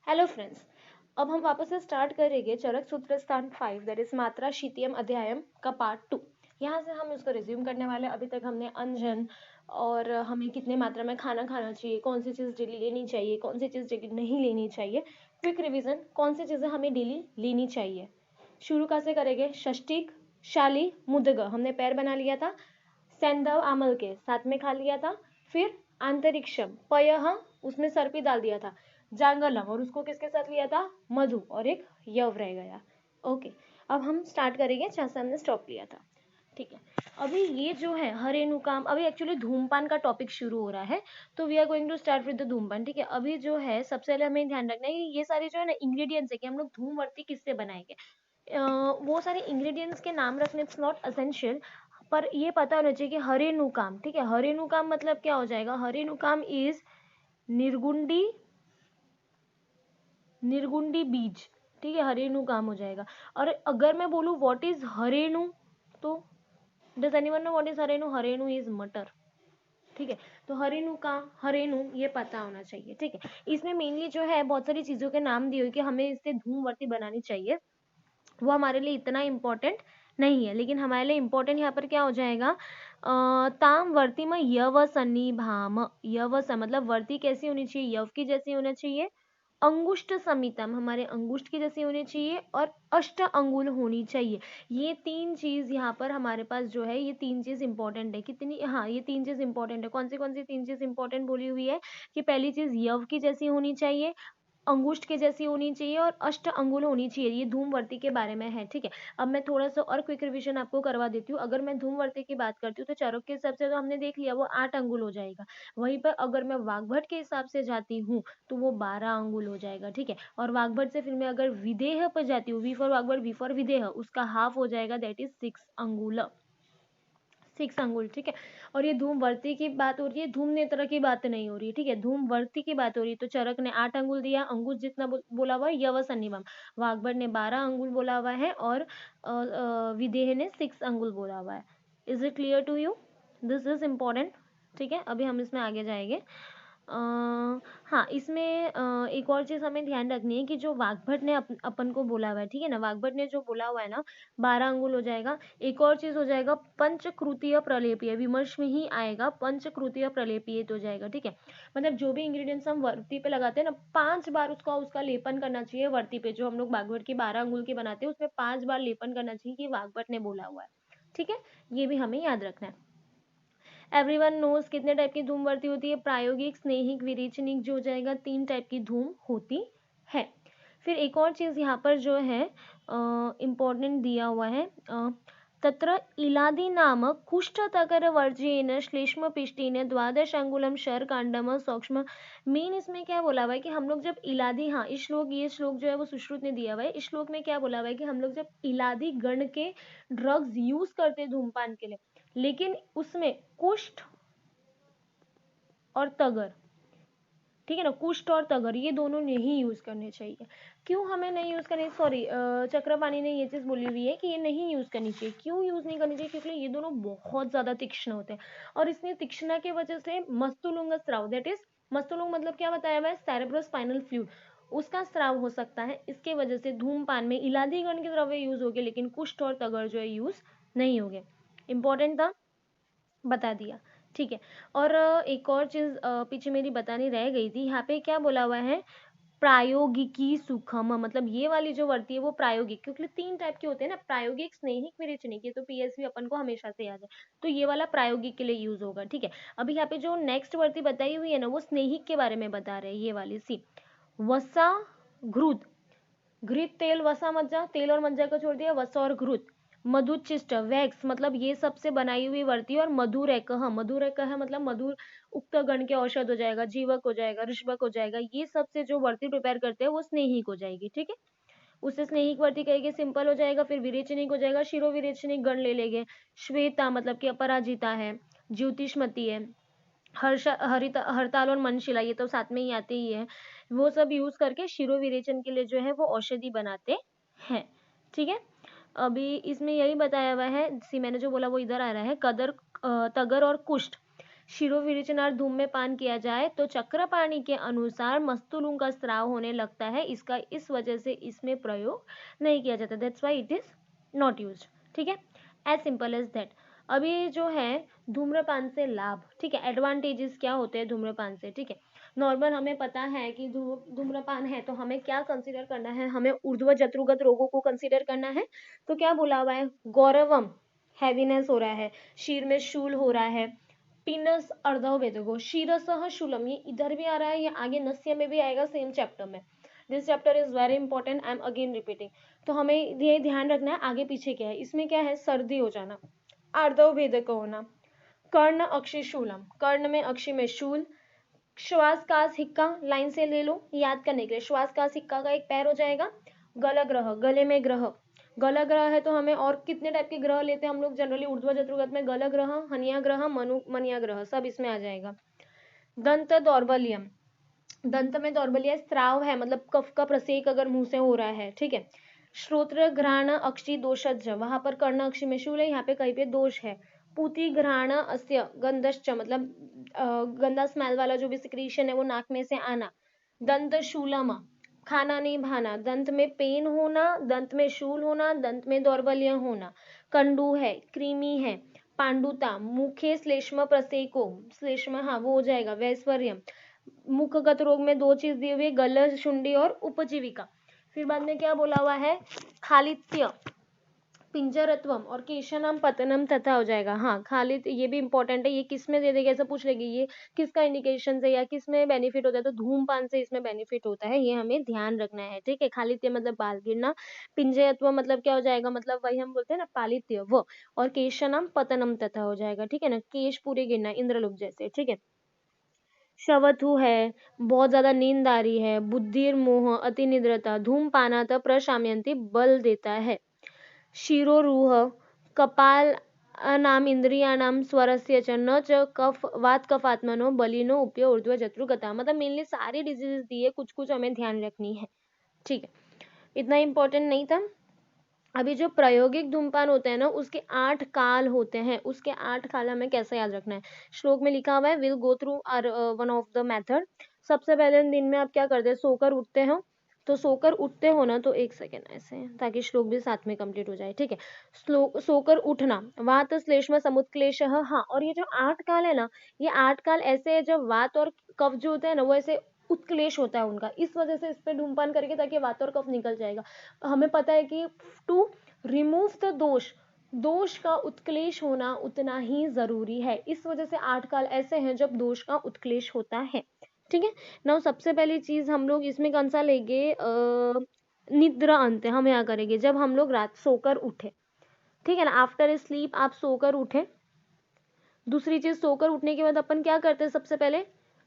Hello friends. अब हम वापस से स्टार्ट करेंगे चरक सूत्र स्थान 5 दैट इज मात्रा शीतियम अध्यायम का पार्ट 2। यहाँ से हम इसको रिज्यूम करने वाले हैं। अभी तक हमने अंजन और हमें कितने मात्रा में खाना खाना चाहिए, कौन सी चीज़ डेली लेनी चाहिए, कौन सी चीज़ डेली नहीं लेनी चाहिए, क्विक रिविजन कौन सी चीज़ें हमें डेली लेनी चाहिए। शुरू कैसे करेंगे? षष्टिक, शाली, मुदग हमने पैर बना लिया था, सैंधव आमल के साथ में खा लिया था। फिर अंतरिक्षम पयः उसमें सर्पी डाल दिया था, जांगलम और उसको किसके साथ लिया था? मधु, और एक यव रह गया। ओके, अब हम स्टार्ट करेंगे जहाँ से हमने स्टॉप लिया था। ठीक है, अभी ये जो है हरेनु काम, अभी एक्चुअली धूमपान का टॉपिक शुरू हो रहा है, तो we are going to start with the धूमपान। ठीक है, अभी जो है सबसे पहले हमें ध्यान रखना है ये सारे जो है ना इंग्रेडिएंट्स है कि हम लोग धूमवर्ती किससे बनाएंगे। वो सारे इंग्रेडिएंट्स के नाम रखने इट्स नॉट असेंशियल, पर ये पता होना चाहिए कि हरेनु काम। ठीक है, हरेनु काम मतलब क्या हो जाएगा? हरेनु काम इज निर्गुंडी निर्गुंडी बीज। ठीक है, हरेनु काम हो जाएगा। और अगर मैं बोलूँ व्हाट इज हरेनु, तो does anyone know what is हरेनु? हरेनु इज मटर। ठीक है, तो हरेनु का हरेनु ये पता होना चाहिए। ठीक है, इसमें मेनली जो है बहुत सारी चीजों के नाम दिए हुए कि हमें इससे धूमवर्ती बनानी चाहिए, वो हमारे लिए इतना इम्पोर्टेंट नहीं है। लेकिन हमारे लिए इम्पोर्टेंट यहाँ पर क्या हो जाएगा? ताम वर्ती में यव सन्नी भाम, यव स मतलब वर्ती कैसी होनी चाहिए? यव की जैसी होना चाहिए। अंगुष्ठ समितम हमारे अंगुष्ठ की जैसी होनी चाहिए, और अष्ट अंगुल होनी चाहिए। ये तीन चीज यहाँ पर हमारे पास जो है, ये तीन चीज इंपॉर्टेंट है। कितनी? हाँ, ये तीन चीज इंपॉर्टेंट है। कौन सी तीन चीज इंपॉर्टेंट बोली हुई है? कि पहली चीज यव की जैसी होनी चाहिए, अंगुष्ठ के जैसी होनी चाहिए, और अष्ट अंगुल होनी चाहिए। ये धूमवर्ती के बारे में है। ठीक है, अब मैं थोड़ा सा और क्विक रिवीजन आपको करवा देती हूँ। अगर मैं धूमवर्ती की बात करती हूँ तो चरक के हिसाब से तो हमने देख लिया, वो 8 अंगुल हो जाएगा। वहीं पर अगर मैं वाग्भट के हिसाब से जाती हूँ तो वो 12 अंगुल हो जाएगा। ठीक है, और वाग्भट से फिर मैं अगर विदेह पर जाती हूँ, V for Vagbhata V for Videha, उसका हाफ हो जाएगा, दैट इज 6 अंगुल, 6 अंगुल। ठीक है, और ये धूमवर्ती की बात हो रही है, धूम नेत्र की बात नहीं हो रही है। ठीक है, धूमवर्ती की बात हो रही है। तो चरक ने 8 अंगुल दिया, अंगुश जितना बोला हुआ है यव सन्निवम। वाग्भट ने 12 अंगुल बोला हुआ है, और विदेह ने 6 अंगुल बोला हुआ है। Is it clear to you? This is important. ठीक है, अभी हम इसमें आगे जाएंगे। हाँ, इसमें एक और चीज हमें ध्यान रखनी है कि जो वाग्भट ने अपन को बोला हुआ है, ठीक है ना, वाग्भट ने जो बोला हुआ है ना, 12 अंगुल हो जाएगा। एक और चीज हो जाएगा पंचक्रुतीय प्रलेपीय, विमर्श में ही आएगा, पंचक्रुतीय प्रलेपीय हो जाएगा। ठीक है, मतलब जो भी इंग्रेडिएंट्स हम वर्ती पे लगाते हैं ना, 5 बार उसका लेपन करना चाहिए वर्ती पे। जो हम लोग वाग्भट की 12 अंगुल की बनाते हैं उसमें 5 बार लेपन करना चाहिए, कि वाग्भट ने बोला हुआ है। ठीक है, ये भी हमें याद रखना है। एवरीवन नोज कितने टाइप की धूमवर्ती होती है? प्रायोगिक, स्नेहिक, विरेचनिक जो हो जाएगा, 3 टाइप की धूम होती है। फिर एक और चीज यहाँ पर जो है इम्पोर्टेंट दिया हुआ है, तत्र इलादि नाम कुष्ठ तकर वर्ज्येन श्लेष्म पिष्टेन द्वादश अंगुलम शर कांडम सूक्ष्म। मेन इसमें क्या बोला हुआ है कि हम लोग जब इलादी, हाँ इस श्लोक, ये श्लोक जो है वो सुश्रुत ने दिया हुआ है। इस श्लोक में क्या बोला हुआ है कि हम लोग जब इलादी गण के ड्रग्स यूज करते हैं धूमपान के लिए, लेकिन उसमें कुष्ठ और तगर, ठीक है ना, कुष्ठ और तगर ये दोनों नहीं यूज करने चाहिए। क्यों हमें नहीं यूज करनी? सॉरी, चक्रपाणी ने ये चीज बोली हुई है कि ये नहीं यूज करनी चाहिए। क्यों यूज नहीं करनी चाहिए? क्योंकि ये दोनों बहुत ज्यादा तीक्ष्ण होते हैं, और इसमें तीक्ष्णता की वजह से मस्तुलुंग स्राव, दैट इज मस्तुलुंग मतलब क्या बताया हुआ है? सेरेब्रोस्पाइनल फ्लूइड, उसका स्राव हो सकता है। इसके वजह से धूमपान में इलादी गण के द्रव्य यूज हो गए, लेकिन कुष्ठ और तगर जो है यूज नहीं हो गए। इंपॉर्टेंट था, बता दिया। ठीक है, और एक और चीज पीछे मेरी बतानी रह गई थी। यहाँ पे क्या बोला हुआ है? प्रायोगिकी सुखम, मतलब ये वाली जो वर्ती है वो प्रायोगिक, क्योंकि 3 टाइप के होते हैं ना, प्रायोगिक, स्नेहिक, विरेचनिक। ये तो पीएसवी अपन को हमेशा से याद है, तो ये वाला प्रायोगिक के लिए यूज होगा। ठीक है, अभी यहाँ पे जो नेक्स्ट वर्ती बताई हुई है ना, वो स्नेहिक के बारे में बता रहे हैं। ये वाली सी वसा घृत, घृत तेल, वसा मज्जा, तेल और मज्जा को छोड़ दिया, वसा और घृत। मधुचिष्ट वैक्स, मतलब ये सबसे बनाई हुई वर्ती। और मधुरैक, मधुरैक है मतलब मधुर उक्त गण के औषध हो जाएगा, जीवक हो जाएगा, ऋषभक हो जाएगा। ये सबसे जो वर्ती प्रिपेयर करते हैं वो स्नेहिक हो जाएगी। ठीक है, उससे स्नेहिक वर्ती कहेगी, सिंपल हो जाएगा। फिर विरेचनिक हो जाएगा, शिरो विरेचनिक गण ले लेंगे। श्वेता मतलब कि अपराजिता है, ज्योतिषमती है, हरताल और मनशिला, ये तो साथ में ही आते ही है। वो सब यूज करके शिरो विरेचन के लिए जो है वो औषधि बनाते हैं। ठीक है, अभी इसमें यही बताया हुआ है, सी मैंने जो बोला वो इधर आ रहा है, कदर, तगर और कुष्ठ। शिरोविरेचनार्थ धूम में पान किया जाए तो चक्रपाणी के अनुसार मस्तूलों का स्राव होने लगता है, इसका इस वजह से इसमें प्रयोग नहीं किया जाता, that's why it is not used. ठीक है, एज सिंपल एज दैट। अभी जो है धूम्रपान से लाभ, ठीक है, एडवांटेजेस क्या होते हैं धूम्रपान से। ठीक है, नॉर्मल हमें पता है कि धूम्रपान है तो हमें क्या कंसीडर करना है, हमें ऊर्ध्व जत्रुगत रोगों को कंसीडर करना है। तो क्या बोला हुआ है, गौरवम हैवीनेस हो रहा है, शीर में शूल हो रहा है, पीनस अर्धवेदको शीरसह शूलम, ये इधर भी आ रहा है, ये आगे नस्य में भी आएगा सेम चैप्टर में। This chapter is very important, I am again repeating. तो हमें ये ध्यान रखना है आगे पीछे क्या है। इसमें क्या है, सर्दी हो जाना, अर्धवेदक होना, कर्ण अक्षि शूलम, कर्ण में अक्षि में शूल, श्वास कास हिक्का, लाइन से ले लो याद करने के लिए, श्वास कास हिक्का का एक पैर हो जाएगा। गल ग्रह, गले में ग्रह, गल ग्रह है तो हमें और कितने टाइप के ग्रह लेते हैं हम लोग जनरली ऊर्ध्व जत्रुगत में, गल ग्रह, हनिया ग्रह, मनिया ग्रह, सब इसमें आ जाएगा। दंत दौर्बल्यम, दंत में दौर्बल्य स्राव है, मतलब कफ का प्रसेक अगर मुंह से हो रहा है। ठीक है, श्रोत्र घ्राण अक्षि दोषज, वहां पर कर्ण अक्षि में शूल है, यहाँ पे कहीं पे दोष है। पूति घ्राण अस्य गंधश्च, मतलब गंदा स्मेल वाला जो भी सिक्रीशन है वो नाक में से आना। दंत शूलम, खाना नहीं भाना, दंत में पेन होना, दंत में शूल होना, दंत में दौर्बल्य होना। कंडू है, क्रीमी है। पांडुता, मुखे श्लेष्म प्रसेको, श्लेष्म हाँ वो हो जाएगा। वैश्वर्यम, मुखगत रोग में दो चीज दी हुई है, गल शुंडी और उपजीविका। फिर बाद में क्या बोला हुआ है, खालित्य, पिंजरत्वम और केशनम पतनम तथा हो जाएगा। हाँ खालित, ये भी इंपॉर्टेंट है, ये किस में दे देगा ऐसा पूछ लेगी, ये किसका इंडिकेशन है या किस में बेनिफिट होता है, तो धूमपान से इसमें बेनिफिट होता है, ये हमें ध्यान रखना है। ठीक है, खालित्य मतलब बाल गिरना, पिंजयत्व मतलब क्या हो जाएगा, मतलब वही हम बोलते हैं ना पालित्य वो, और केशनम पतनम तथा हो जाएगा। ठीक है ना, केश पूरे गिरना इंद्रलोक जैसे। ठीक है, शवथु है, बहुत ज्यादा नींद आ रही है, बुद्धिर मोह अति निद्रता, धूमपानात प्रशामयंती बल देता है। शिरोरूह, कपाल नाम इंद्रियाणाम स्वरस्य च न च कफ वात कफात्मनो बलिनो उपयो ऊर्ध्व जत्रुगता, मतलब मेनली सारी डिजीज दी है, कुछ कुछ हमें ध्यान रखनी है। ठीक है, इतना इंपॉर्टेंट नहीं था। अभी जो प्रायोगिक धूमपान होते हैं ना, उसके 8 काल होते हैं, उसके 8 काल हमें कैसे याद रखना है, श्लोक में लिखा हुआ है, will go through our one of the method. सबसे पहले दिन में आप क्या करते हैं, सोकर उठते हो, तो सोकर उठते हो ना, तो एक सेकेंड ऐसे, ताकि श्लोक भी साथ में कंप्लीट हो जाए। ठीक है, सोकर उठना, वात श्लेष्म समुत्क्लेश, हाँ, और ये जो 8 काल है ना, ये 8 काल ऐसे है जब वात और कफ जो होते हैं ना वो ऐसे उत्क्लेश होता है उनका, इस वजह से इस पे धूमपान करके, ताकि वात और कफ निकल जाएगा। हमें पता है कि टू रिमूव द दोष, दोष का उत्क्लेश होना उतना ही जरूरी है, इस वजह से 8 काल ऐसे हैं जब दोष का उत्क्लेश होता है। ठीक है ना, सबसे पहली चीज हम लोग इसमें कौन सा लेंगे, निद्रा अंत हम यहाँ करेंगे, जब हम लोग रात सोकर उठे। ठीक है ना, आफ्टर स्लीप आप सोकर उठे। दूसरी चीज, सोकर उठने के बाद अपन क्या करते हैं, सबसे पहले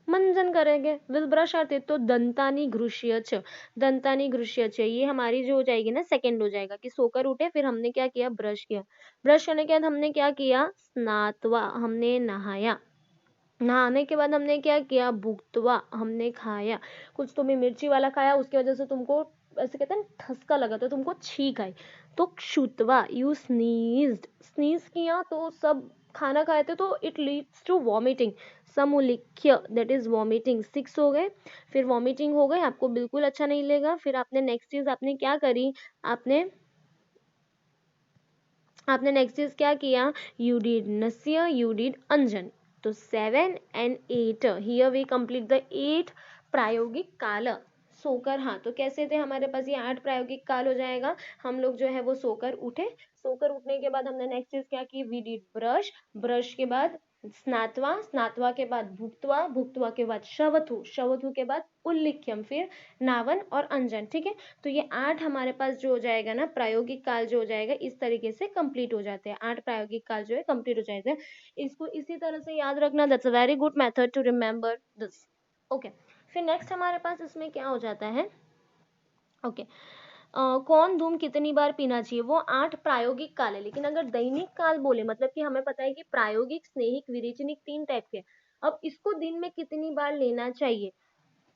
मंजन करेंगे, विल ब्रश आते, तो दंतानी घृष्य छ, दंतानी घृष्य छ, ये हमारी जो हो जाएगी ना सेकंड हो जाएगा, कि सोकर उठे, फिर हमने क्या किया, ब्रश किया, ब्रश करने के बाद हमने क्या किया, स्नात्वा, हमने नहाया, नहाने के बाद हमने क्या किया, भुक्तवा, हमने खाया, कुछ तुम्हें मिर्ची वाला खाया, उसकी वजह से तुमको ऐसे कहते हैं ठसका लगा, तो तुमको छींक आई, तो क्षुत्वा, यू स्नीज्ड, स्नीज किया तो सब खाना खाए थे, तो इट लीड्स टू वॉमिटिंग, समुलिख्य दैट इज वॉमिटिंग, 6 हो गए, फिर वॉमिटिंग हो गए, आपको बिल्कुल अच्छा नहीं लगेगा। फिर आपने नेक्स्ट चीज आपने क्या करी, आपने नेक्स्ट चीज क्या किया, यू डिड नस्य, यू डिड अंजन, तो 7 and 8, here we complete the 8 प्रायोगिक काल। सोकर, हाँ, तो कैसे थे हमारे पास ये 8 प्रायोगिक काल हो जाएगा, हम लोग जो है वो सोकर उठे, सोकर उठने के बाद हमने नेक्स्ट चीज क्या की, वी डिड ब्रश, ब्रश के बाद स्नात्वा, स्नात्वा के बाद भुक्तवा, भुक्तवा के बाद शवथु, शवथु के बाद उल्लिख्यम, फिर नावन और अंजन। ठीक है, तो ये 8 हमारे पास जो हो जाएगा ना प्रायोगिक काल जो हो जाएगा, इस तरीके से कंप्लीट हो जाते हैं, 8 प्रायोगिक काल जो है कंप्लीट हो जाते हैं। इसको इसी तरह से याद रखना, that's a very good method to remember this. Okay, फिर नेक्स्ट हमारे पास इसमें क्या हो जाता है, ओके, कौन धूम कितनी बार पीना चाहिए, वो 8 प्रायोगिक काल है, लेकिन अगर दैनिक काल बोले, मतलब कि हमें पता है कि प्रायोगिक, स्नेहिक, विरेचनिक 3 टाइप के, अब इसको दिन में कितनी बार लेना चाहिए,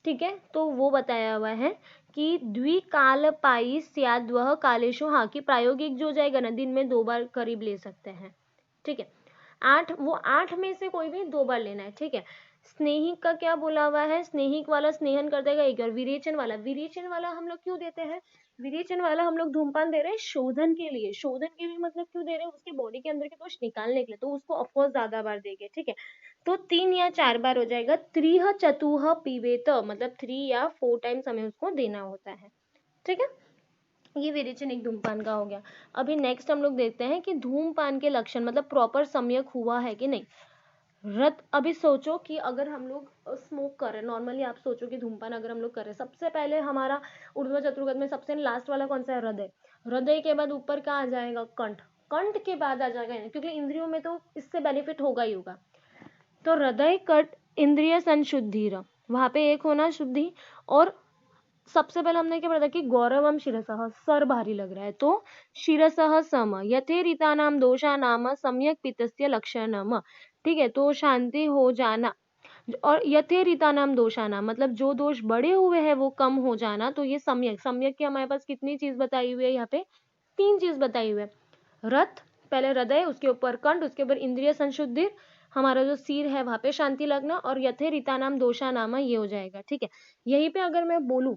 ठीक है, तो वो बताया हुआ है कि द्विकालपाई स्याद्वह कालेशु, हाँ, कि प्रायोगिक जो हो जाएगा ना दिन में 2 बार करीब ले सकते हैं। ठीक है, वो 8 में से कोई भी 2 बार लेना है, ठीक है। स्नेहिक का क्या बोला हुआ है, स्नेहिक वाला स्नेहन कर देगा एक, और विरेचन वाला हम लोग क्यों देते हैं, विरेचन वाला हम लोग धूमपान दे रहे हैं शोधन के लिए, शोधन के लिए मतलब क्यों दे रहे हैं, उसके बॉडी के अंदर के दोष निकालने के लिए, तो उसको ऑफकोर्स ज्यादा बार देंगे, ठीक है। तो 3 या 4 बार हो जाएगा। त्रिह चतुह पीबेत, मतलब 3 या 4 टाइम्स हमें उसको देना होता है, ठीक है। ये विरेचन एक धूमपान का हो गया। अभी नेक्स्ट हम लोग देखते हैं कि धूमपान के लक्षण, मतलब प्रॉपर सम्यक हुआ है कि नहीं। रत अभी सोचो कि अगर हम लोग स्मोक कर रहे हैं, नॉर्मली आप सोचो कि धूमपान अगर हम लोग कर रहे हैं, सबसे पहले हमारा ऊर्ध्व चतुर्गत में सबसे लास्ट वाला कौन सा है, हृदय। हृदय के बाद ऊपर क्या आ जाएगा, कंठ। कंठ के बाद आ जाएगा, क्योंकि इंद्रियों में तो इससे बेनिफिट होगा ही होगा। तो हृदय, कंठ, इंद्रिय संशुद्धि, वहां पे एक होना शुद्धि। और सबसे पहले हमने क्या पढ़ा था कि गौरवम शिरसः, सर भारी लग रहा है, तो शिरसः सम यथेरितानाम दोषानाम सम्यक पित्तस्य लक्षणम, ठीक है। तो शांति हो जाना, और यथेरितानाम दोषानाम मतलब जो दोष बड़े हुए हैं वो कम हो जाना, तो ये सम्यक, सम्यक की हमारे पास कितनी चीज बताई हुई है यहाँ पे, 3 चीज बताई हुई है। रथ, पहले हृदय, उसके ऊपर कंठ, उसके ऊपर इंद्रिय संशुद्धि, हमारा जो सिर है वहां पे शांति लगना, और यथेरितानाम दोषानाम ये हो जाएगा, ठीक है। यहीं पे अगर मैं बोलूं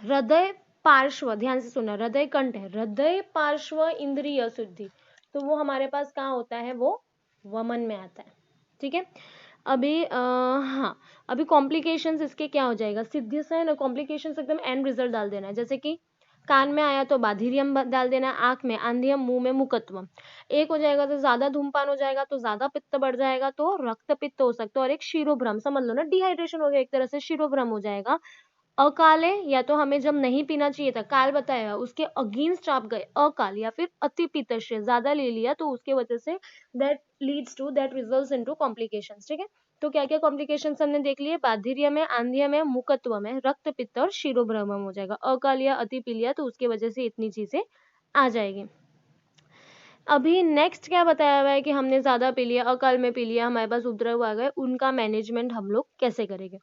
हृदय पार्श्व, ध्यान से सुनना, हृदय कंठ है, हृदय पार्श्व इंद्रिय शुद्धि, तो वो हमारे पास कहाँ होता है, वो वमन में आता है, ठीक है। अभी हाँ, अभी कॉम्प्लिकेशंस इसके क्या हो जाएगा, सिद्धि से है ना, कॉम्प्लिकेशंस एकदम एंड रिजल्ट डाल देना है, जैसे कि कान में आया तो बाधिरियम डाल देना, आंख में आंधियम, मुंह में मुकत्वम। एक हो जाएगा तो ज्यादा धूमपान हो जाएगा तो ज्यादा पित्त बढ़ जाएगा तो रक्त पित्त हो सकता है, और एक शिरोभ्रम, समझ लो ना, डिहाइड्रेशन हो गया एक तरह से, शिरोभ्रम हो जाएगा। अकाले, या तो हमें जब नहीं पीना चाहिए था, काल बताया उसके अगेंस्ट आप गए, अकाल, या फिर अति पित्तश्य, ज्यादा ले लिया तो उसके वजह से that leads to, that results into complications, ठीक है। तो क्या क्या कॉम्प्लिकेशंस हमने देख लिए, बाधिर्य में, आंध्य में, मुकत्व में, रक्त पित्त और शिरोभ्रम हो जाएगा। अकाल या अति पी लिया तो उसकी वजह से इतनी चीजें आ जाएगी। अभी नेक्स्ट क्या बताया हुआ है कि हमने ज्यादा पी लिया, अकाल में पी लिया, हमारे पास उपद्रव आ गए, उनका मैनेजमेंट हम लोग कैसे करेंगे,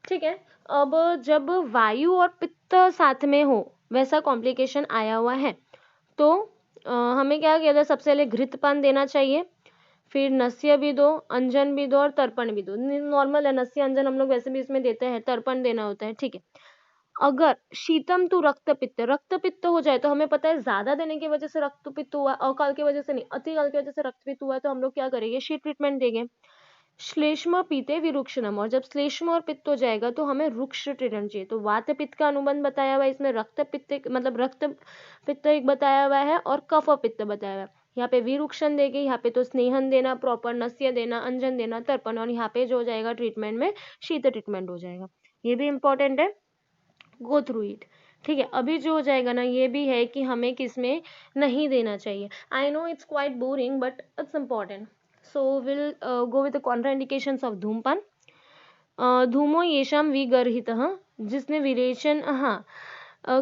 ठीक है। अब जब वायु और पित्त साथ में हो, वैसा कॉम्प्लिकेशन आया हुआ है, तो हमें क्या किया जाए, सबसे पहले घृतपान देना चाहिए, फिर नस्य भी दो, अंजन भी दो, और तर्पण भी दो। नॉर्मल है, नस्य अंजन हम लोग वैसे भी इसमें देते हैं, तर्पण देना होता है, ठीक है। अगर शीतम तो रक्त पित्त हो जाए, तो हमें पता है ज्यादा देने की वजह से रक्त पित्त हुआ, अकाल की वजह से नहीं, अतिकाल की वजह से रक्त पित्त हुआ है, तो हम लोग क्या करेंगे, शीत ट्रीटमेंट देंगे। श्लेष्म पीते विरुक्षणम, और जब श्लेष्म और पित्त हो जाएगा तो हमें रुक्ष ट्रीटमेंट चाहिए। तो वात पित्त का अनुबंध बताया हुआ है इसमें, रक्त पित्त मतलब रक्त पित्त एक बताया हुआ है, और कफ पित्त बताया हुआ है। यहाँ पे विरुक्षण देंगे, यहाँ पे तो स्नेहन देना, प्रॉपर नस्य देना, अंजन देना, तर्पण, और यहाँ पे जो हो जाएगा ट्रीटमेंट में शीत ट्रीटमेंट हो जाएगा। ये भी इंपॉर्टेंट है, गो थ्रू इट, ठीक है। अभी जो हो जाएगा ना, ये भी है कि हमें किसमें नहीं देना चाहिए। I know it's quite boring but it's important. So will go with the contraindications of धूमपान। धूमो येषाम विगर्हितः, जिसने विरेचन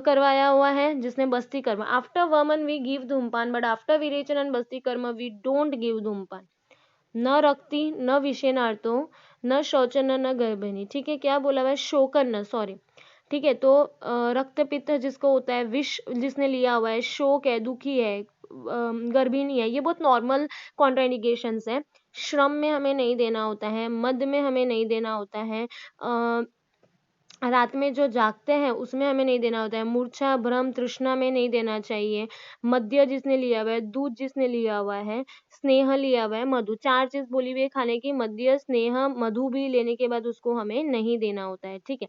करवाया हुआ है, जिसने बस्ती कर्म, आफ्टर वमन वी गिव धूमपान, बट आफ्टर विरेचन एंड बस्ती कर्म वी डोंट गिव धूमपान। न रक्ति, न विषेनार्तो, न शौचन, न गर्भिणी, ठीक है। क्या बोला हुआ है, शोकन न, सॉरी, ठीक है। तो रक्तपित्त जिसको होता है, विष जिसने लिया हुआ है, शोक है, दुखी है, गर्भिणी है, ये बहुत नॉर्मल कॉन्ट्राइंडिकेशंस है। श्रम में हमें नहीं देना होता है, मद में हमें नहीं देना होता है, रात में जो जागते हैं उसमें हमें नहीं देना होता है, मूर्छा, भ्रम, तृष्णा में नहीं देना चाहिए, मद्य जिसने लिया हुआ है, दूध जिसने लिया हुआ है, स्नेह लिया हुआ है, मधु, 4 चीज बोली हुई है खाने की, मद्य, स्नेह, मधु भी लेने के बाद उसको हमें नहीं देना होता है, ठीक है।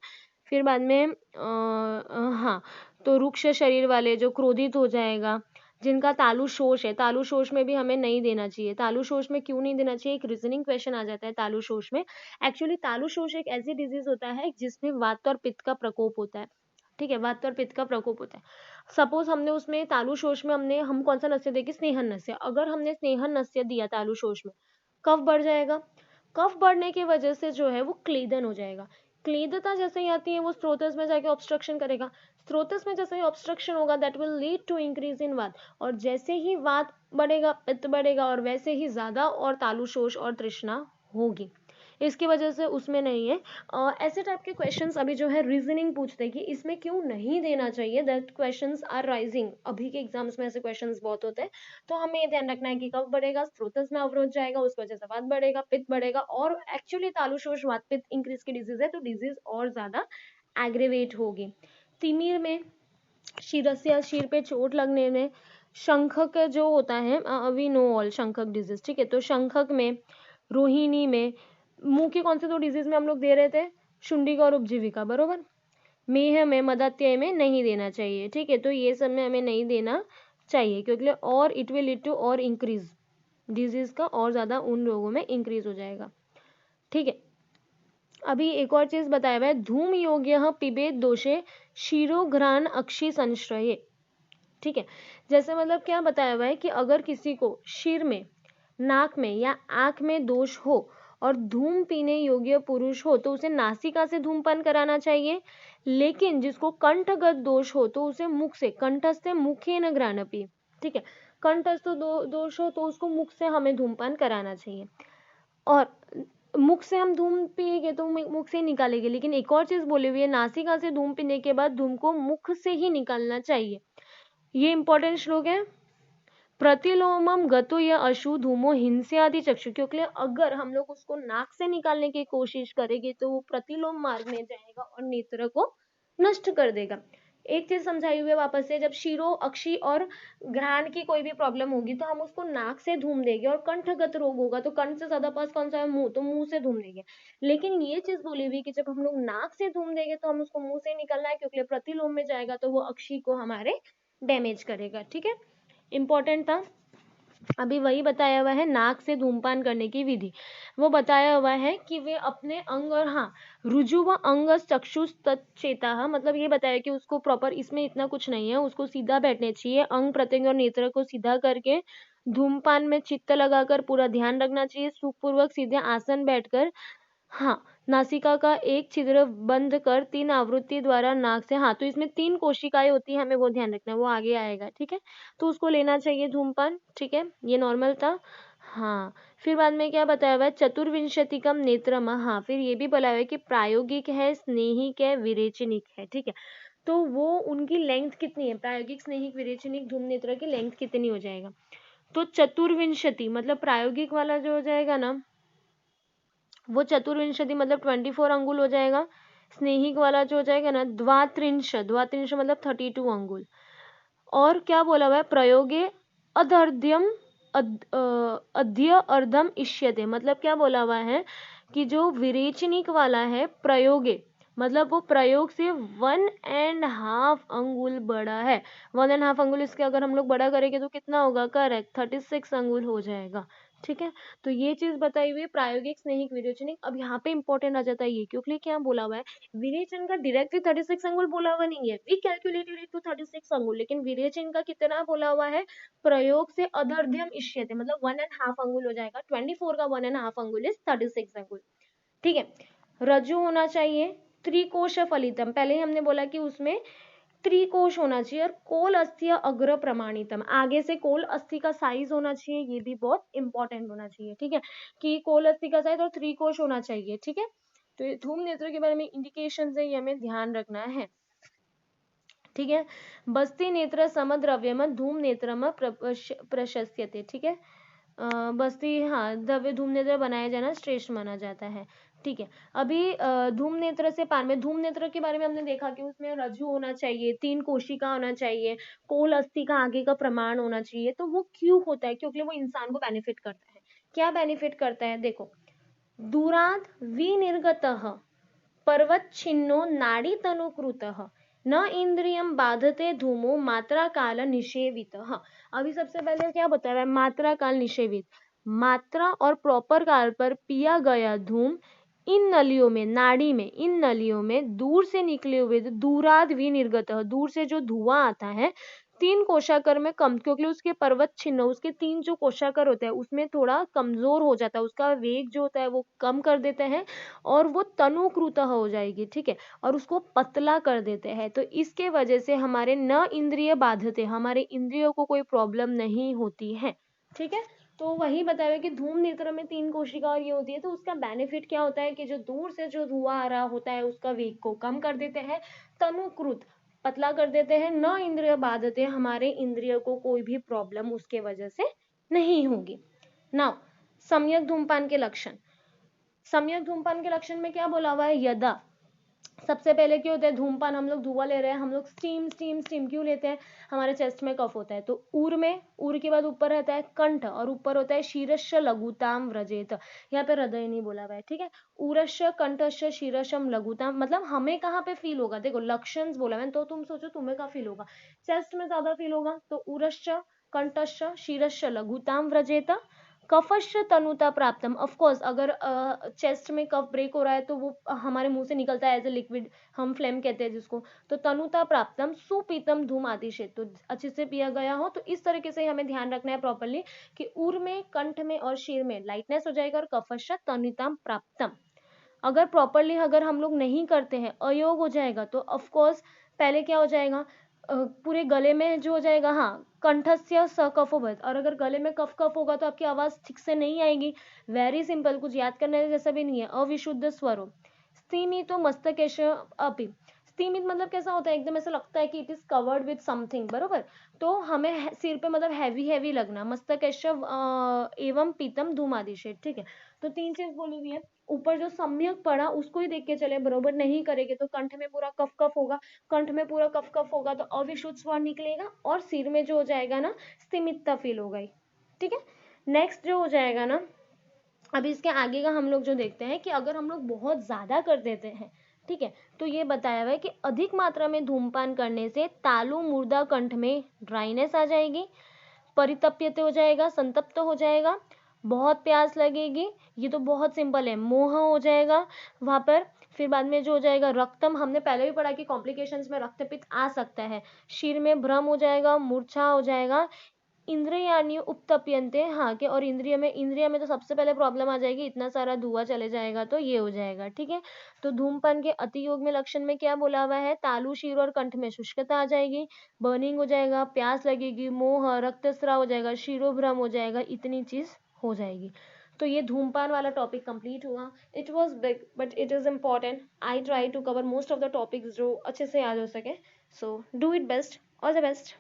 फिर बाद में हाँ, तो रुक्ष शरीर वाले जो क्रोधित हो जाएगा, जिनका तालु शोष है, तालु शोष में भी हमें नहीं देना चाहिए। तालु शोष में क्यों नहीं देना चाहिए, एक रीजनिंग क्वेश्चन आ जाता है तालु शोष में। एक्चुअली तालु शोष एक ऐसी डिजीज होता है जिसमें वात और पित्त का प्रकोप होता है, ठीक है, वात और पित्त का प्रकोप होता है। सपोज हमने उसमें तालु शोष में हम कौन सा नस्य देंगे, स्नेहन नस्य, अगर हमने स्नेहन नस्य दिया तालु शोष में, कफ बढ़ जाएगा, कफ बढ़ने की वजह से जो है वो क्लेदन हो जाएगा, क्लेदता जैसे ही आती है वो स्त्रोतस में जाके ऑब्स्ट्रक्शन करेगा, स्त्रोतस में जैसे ही ऑब्स्ट्रक्शन होगा that will lead to increase in वात, और जैसे ही वात बढ़ेगा पित्त बढ़ेगा, और वैसे ही ज्यादा और तालु शोष और तृष्णा होगी। इसकी वजह से उसमें नहीं है। ऐसे टाइप के क्वेश्चंस अभी जो है रीजनिंग पूछते हैं कि इसमें क्यों नहीं देना चाहिए, दैट क्वेश्चंस आर राइजिंग। अभी के एग्जाम्स में ऐसे क्वेश्चंस बहुत होते हैं, तो हमें ये ध्यान रखना है कि कब बढ़ेगा, स्रोतस में अवरोध जाएगा, उस वजह से वात बढ़ेगा, पित्त बढ़ेगा, और एक्चुअली तालुशोष वात पित्त इंक्रीज की डिजीज है, तो डिजीज और ज्यादा एग्रेवेट होगी। तिमिर में, शिरस्या शिर पे चोट लगने में, शंखक जो होता है, वी नो ऑल शंखक डिजीज, ठीक है। तो शंखक में, रोहिणी में, मुंह की कौन से दो डिजीज में हम लोग दे रहे थे, शुंडिका और उपजीविका, बरोबर। मेह में, मदात्यय में नहीं देना चाहिए, ठीक है। तो ये सब में हमें नहीं देना चाहिए, क्योंकि और इट विल लीड टू और इंक्रीज डिजीज का, और ज्यादा उन लोगों में इंक्रीज हो जाएगा, ठीक है। अभी एक और चीज बताया हुआ है, धूम योग्य पिबेत दोषे शिरोघ्राण अक्षी संश्रये, ठीक है। जैसे मतलब क्या बताया हुआ है कि अगर किसी को शिर में, नाक में या आंख में दोष हो और धूम पीने योग्य पुरुष हो तो उसे नासिका से धूमपान कराना चाहिए, लेकिन जिसको कंठगत दोष हो तो उसे मुख से, कंठस्थ मुखेन घ्राणपि, ठीक है। कंठस्थ दोष हो तो उसको मुख से हमें धूमपान कराना चाहिए, और मुख से हम धूम पिएंगे तो मुख से निकालेंगे, लेकिन एक और चीज बोली हुई है, नासिका से धूम पीने के बाद धूम को मुख से ही निकालना चाहिए। ये इंपॉर्टेंट श्लोक है। प्रतिलोमम गतो या अशु धूमो हिंस्यादि चक्षु, क्योंकि अगर हम लोग उसको नाक से निकालने की कोशिश करेंगे तो वो प्रतिलोम मार्ग में जाएगा और नेत्र को नष्ट कर देगा। एक चीज समझाई हुई है वापस से, जब शिरो, अक्षी और घ्राण की कोई भी प्रॉब्लम होगी तो हम उसको नाक से धूम देंगे, और कंठगत रोग होगा तो कंठ से ज्यादा पास कौन सा है, मुंह, तो मुंह से धूम देंगे। लेकिन ये चीज बोली हुई कि जब हम लोग नाक से धूम देंगे तो हम उसको मुंह से निकलना है, क्योंकि प्रतिलोम में जाएगा तो वो अक्षी को हमारे डैमेज करेगा, ठीक है। इंपॉर्टेंट था। अभी वही बताया हुआ है नाक से धूमपान करने की विधि, वो बताया हुआ है कि वे अपने अंग, और हाँ, रुजु व अंग चक्षुष तच्चेता, मतलब ये बताया कि उसको प्रॉपर, इसमें इतना कुछ नहीं है, उसको सीधा बैठने चाहिए, अंग प्रत्यंग और नेत्र को सीधा करके धूमपान में चित्त लगाकर पूरा ध्यान रखना चाहिए, सुखपूर्वक सीधे आसन बैठकर, हाँ, नासिका का एक छिद्र बंद कर 3 आवृत्ति द्वारा नाक से, हाँ, तो इसमें 3 कोशिकाएं होती है, हमें वो ध्यान रखना है, वो आगे आएगा, ठीक है। तो उसको लेना चाहिए धूमपान, ठीक है, ये नॉर्मल था। हाँ, फिर बाद में क्या बताया हुआ है, चतुर्विंशतिकम नेत्रम, हाँ, फिर ये भी बोला हुआ है कि प्रायोगिक है, स्नेहिक है, विरेचनिक है, ठीक है। तो वो उनकी लेंथ कितनी है, प्रायोगिक, स्नेहिक, विरेचनिक धूम नेत्र की लेंथ कितनी हो जाएगा, तो चतुर्विंशति मतलब प्रायोगिक वाला जो हो जाएगा ना, वो चतुर्विंशति मतलब 24 अंगुल हो जाएगा। स्नेहिक वाला जो हो जाएगा ना, द्वात्रिंश, द्वात्रिंश मतलब 32 अंगुल। और क्या बोला हुआ है, प्रयोगे अधर्ध्यम अध्य अर्धम इष्यते, मतलब क्या बोला हुआ है कि जो विरेचनिक वाला है, प्रयोगे मतलब वो प्रयोग से 1.5 अंगुल बड़ा है, 1.5 अंगुल, इसके अगर हम लोग बड़ा करेंगे तो कितना होगा, करेक्ट 36 अंगुल हो जाएगा, ठीक है। तो ये चीज बताई हुई है, प्रायोगिक, स्नेहिक, विरेचनिक। अब यहाँ पे इंपॉर्टेंट आ जाता है ये, क्योंकि क्या बोला हुआ है, विरेचन का डायरेक्टली 36 अंगुल बोला हुआ नहीं है, वी कैलकुलेटेड इट टू 36 अंगुल, लेकिन विरेचन का कितना बोला हुआ है, प्रयोग से अधर्ध्यम इष्यते मतलब 1.5 अंगुल हो जाएगा, 24 का 1.5 अंगुल इज 36 अंगुल, ठीक है। रज्जु होना चाहिए, त्रिकोश फलितम, पहले ही हमने बोला कि उसमें त्रिकोश होना चाहिए, और कोल अस्थि अग्र प्रमाणितम, आगे से कोल अस्थि का साइज होना चाहिए, ये भी बहुत इंपॉर्टेंट होना चाहिए, ठीक है, कि कोल अस्थि का साइज और त्रिकोश होना चाहिए, ठीक है। तो ये धूम नेत्र के बारे में इंडिकेशन है, ये हमें ध्यान रखना है, ठीक है। बस्ती नेत्र समद्रव्यम धूम नेत्रम प्रशस्यते, ठीक है। बस्ती, हाँ, द्रव्य धूम नेत्र बनाया जाना श्रेष्ठ माना जाता है, ठीक है। अभी धूम नेत्र से पार में, धूम नेत्र के बारे में हमने देखा कि उसमें रज्जु होना चाहिए, 3 कोशिका होना चाहिए, कोल अस्थि का आगे का प्रमाण होना चाहिए। तो वो क्यों होता है, क्योंकि वो इंसान को बेनिफिट करता है। क्या बेनिफिट करता है, देखो, दूराद विनिर्गतः पर्वतछिन्नो नाड़ीतनुकृतः न इंद्रियम बाधते धूमो मात्रा काल निषेवितः। अभी सबसे पहले क्या बता रहा है, मात्रा काल निषेवित, मात्रा और प्रॉपर काल पर पिया गया धूम इन नलियों में, नाड़ी में, इन नलियों में दूर से निकले हुए, दूराद विनिर्गत, दूर से जो धुआं आता है, 3 कोशाकर में कम, क्योंकि उसके पर्वत छिन्न, उसके 3 जो कोशाकर होते हैं उसमें थोड़ा कमजोर हो जाता है, उसका वेग जो होता है वो कम कर देते हैं, और वो तनुकृत हो जाएगी, ठीक है, और उसको पतला कर देते हैं। तो इसके वजह से हमारे न इंद्रिय बाधते, हमारे इंद्रियों को कोई प्रॉब्लम नहीं होती है, ठीक है। तो वही बताया कि धूम नेत्र में 3 कोशिका और ये होती है, तो उसका बेनिफिट क्या होता है कि जो दूर से जो धुआं आ रहा होता है उसका वेग को कम कर देते हैं, तनुकृत पतला कर देते हैं, न इंद्रिय बाधते, हमारे इंद्रिय को कोई भी प्रॉब्लम उसके वजह से नहीं होगी। नाउ सम्यक धूमपान के लक्षण, सम्यक धूमपान के लक्षण में क्या बोला हुआ है, यदा सबसे पहले क्या होता है, धूमपान हम लोग धुआं ले रहे हैं, हम लोग स्टीम स्टीम स्टीम क्यों लेते हैं, हमारे चेस्ट में कफ होता है, तो ऊर में, ऊर के बाद ऊपर रहता है कंठ और ऊपर होता है शीरस्य लघुताम व्रजेत, यहाँ पे हृदय नहीं बोला हुआ है, ठीक है, ऊरस्य कंठस्य शीरसम लघुताम, मतलब हमें कहाँ पे फील होगा, देखो लक्षण बोला मैंने, तो तुम सोचो तुम्हें कहाँ फील होगा, चेस्ट में ज्यादा फील होगा, तो ऊरस्य कंठस्य शीरस्य लघुताम व्रजेत, कफस्य तनुता प्राप्तम, ऑफ कोर्स अगर चेस्ट में कफ ब्रेक हो रहा है तो वो हमारे मुंह से निकलता है एज ए लिक्विड, हम फ्लेम कहते हैं जिसको, तो तनुता प्राप्तम सुपीतम धूम आदि से, तो अच्छे से पिया गया हो, तो इस तरीके से हमें ध्यान रखना है प्रॉपरली कि ऊर में, कंठ में और शीर में लाइटनेस हो जाएगा, और कफस्य तनुताम प्राप्तम अगर प्रॉपरली अगर हम लोग नहीं करते हैं, अयोग हो जाएगा, तो ऑफ कोर्स पहले क्या हो जाएगा, पूरे गले में जो हो जाएगा, हाँ कंठस्य सकफो भवति, और अगर गले में कफ कफ होगा तो आपकी आवाज ठीक से नहीं आएगी, वेरी सिंपल, कुछ याद करने जैसा भी नहीं है, अविशुद्ध स्वरो, स्थिमितो मस्तकेश अपि, स्थिमित मतलब कैसा होता है, एकदम ऐसा लगता है कि it is covered with something, बरोबर, तो हमें सिर पे मतलब हैवी हैवी लगना, मस्तकेश एवं पीतम धूमादिशेट, ठीक है, तो 3 चीज बोली हुई है, ऊपर जो सम्यक पढ़ा उसको ही देख के चले, बरोबर नहीं करेंगे तो कंठ में पूरा कफ कफ होगा, कंठ में पूरा कफ कफ होगा तो अविशुद्ध स्वर निकलेगा, और सिर में जो हो जाएगा ना, स्थिमितता फील हो गई, ठीक है। नेक्स्ट जो हो जाएगा ना, अभी इसके आगे का हम लोग जो देखते हैं कि अगर हम लोग बहुत ज्यादा कर देते हैं, ठीक है, तो ये बताया हुआ है कि अधिक मात्रा में धूमपान करने से तालु मुर्दा कंठ में ड्राइनेस आ जाएगी, परितप्यते हो जाएगा, संतप्त हो जाएगा, बहुत प्यास लगेगी, ये तो बहुत सिंपल है, मोह हो जाएगा वहां पर, फिर बाद में जो हो जाएगा रक्तम, हमने पहले भी पढ़ा कि कॉम्प्लिकेशंस में रक्तपित्त आ सकता है, शीर में भ्रम हो जाएगा, मूर्छा हो जाएगा, इंद्रियाणी उपतप्यन्ते, हाँ के, और इंद्रिय में तो सबसे पहले प्रॉब्लम आ जाएगी, इतना सारा धुआं चले जाएगा तो ये हो जाएगा, ठीक है। तो धूमपान के अति योग में लक्षण में क्या बोला हुआ है, तालु शीर और कंठ में शुष्कता आ जाएगी, बर्निंग हो जाएगा, प्यास लगेगी, मोह, रक्तस्राव हो जाएगा, शिरोभ्रम हो जाएगा, इतनी चीज हो जाएगी। तो ये धूमपान वाला टॉपिक कंप्लीट हुआ, it was big but it is important, I try to cover most of the topics जो अच्छे से याद हो सके, so do it best, all the best.